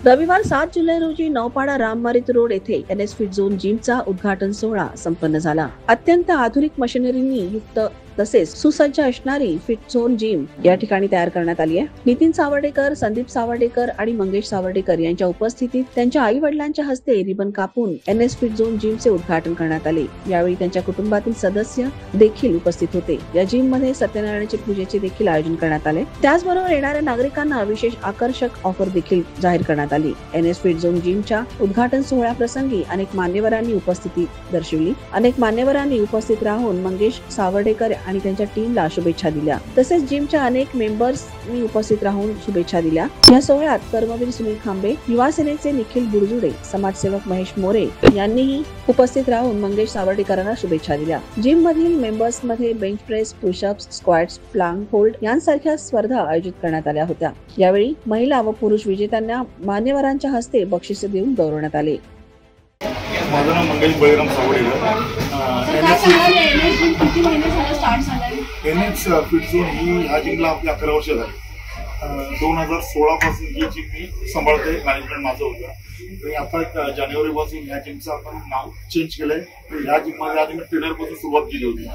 रविवार 7 जुलै रोजी नौपाडा राममारित रोड येथे NS फिट झोन जिमचा उद्घाटन सोहळा संपन्न झाला। अत्यंत आधुनिक मशिनरींनी युक्त तसेच सुसज्ज असणारी फिट झोन जिम या ठिकाणी तयार करण्यात आली आहे। नितीन सावर्डेकर, संदीप सावर्डेकर आणि मंगेश सावर्डेकर यांच्या उपस्थितीत त्यांच्या आई वडिलांच्या हस्ते रिबन कापून NS फिट झोन जिमचे उद्घाटन करण्यात आले। यावेळी त्यांच्या कुटुंबातील सदस्य देखील उपस्थित होते। या जिम मध्ये सत्यनारायणाची पूजेचे देखील आयोजन करण्यात आले। त्याचबरोबर येणाऱ्या नागरिकांना विशेष आकर्षक ऑफर देखील जाहीर करण्यात आली। NS फिट झोन जिमच्या उद्घाटन सोहळ्याप्रसंगी अनेक मान्यवरांनी उपस्थिती दर्शवली। अनेक मान्यवरांनी उपस्थित राहून मंगेश सावर्डेकर आणि त्यांच्या टीमला शुभेच्छा दिल्या। तसेच जिमच्या अनेक मेंबर्सनी उपस्थित राहून शुभेच्छा दिल्या। या सोहळ्यात कर्मवीर सुनील खांबे, युवा सेनेचे निखिल बुरजुडे, समाजसेवक महेश मोरे यांनीही उपस्थित राहून मंगेश सावर्डेकरांना शुभेच्छा दिल्या। जिम मधील मेंबर्स मध्ये bench press, pushups, squats, Planck hold यांसारख्या स्पर्धा आयोजित करण्यात आल्या होत्या। यावेळी महिला व पुरुष विजेत्यांना मान्यवरांच्या हस्ते बक्षिसे देऊन गौरवण्यात आले। माझं नाव Mangesh Baliram Sawardekar. NS fit zone ही ह्या जिमला आपली 11 वर्ष झाली। 2016 पासून ही जिम मी सांभाळते, मॅनेजमेंट माझं होतं आणि आता जानेवारी पासून ह्या जिमचं आपण नाव चेंज केलंय। ह्या जिम मध्ये आधी मी ट्रेनर पासून सुरुवात केली होती।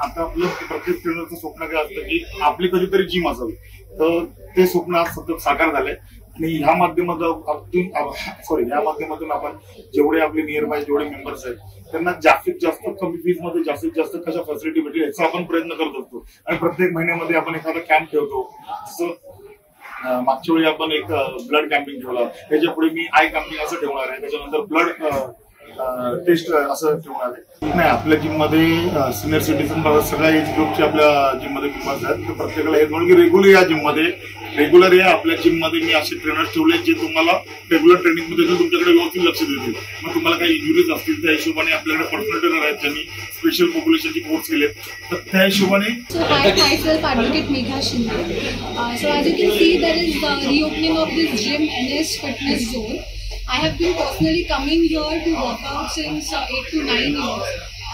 आता आपलं प्रत्येक ट्रेनरचं स्वप्न काय असतं की आपली कधीतरी जिम असावी, तर ते स्वप्न आज सतत साकार झालंय आणि ह्या माध्यमातून आपण जेवढे आपले नियर बाय जेवढे मेंबर्स आहेत त्यांना जास्तीत जास्त कमी फीज मध्ये जास्तीत जास्त कशा फॅसिलिटी भेटेल याचा आपण प्रयत्न करत असतो आणि प्रत्येक महिन्यामध्ये आपण एखादा कॅम्प ठेवतो। जसं मागच्या वेळी आपण एक ब्लड कॅम्पिंग ठेवला, त्याच्या पुढे मी आय कॅम्पिंग असं ठेवणार आहे, त्याच्यानंतर ब्लड टेस्ट असं ठेवणार आहे। नाही, आपल्या जिम मध्ये सिनियर सिटीजन सगळ्या एज ग्रुपचे आपल्या जिम मध्ये मेंबर्स आहेत, तर प्रत्येकाला हे म्हणून की रेग्युलर या आपल्या जिम मध्ये मी असे ट्रेनर्स ठेवले जे तुम्हाला रेग्युलर ट्रेनिंग मध्ये तुमच्याकडे व्यवस्थित लक्ष देतील। मग तुम्हाला काही इंजुरीज असतील त्या हिशोबाने आपल्याकडे पर्सनल ट्रेनर आहेत ज्यांनी स्पेशल पॉप्युलेशनचे कोर्स केले, तर त्या हिशोबाने I have been personally coming here to work out since 8 to 9 years,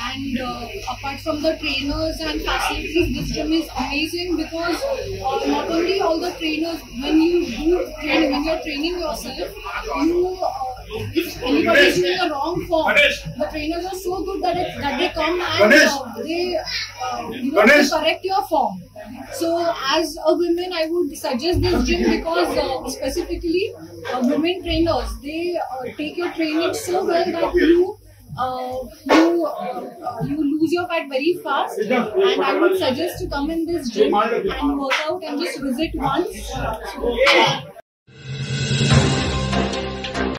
and apart from the trainers and facilities, this gym is amazing because not only all the trainers, when you're training yourself, if anybody is in the wrong form, the trainers are so good that they come and they correct your form. So as a woman, I would suggest this gym because specifically women trainers, they take your training so well that you lose your fat very fast, and I would suggest to come in this gym and work out and just visit once. So,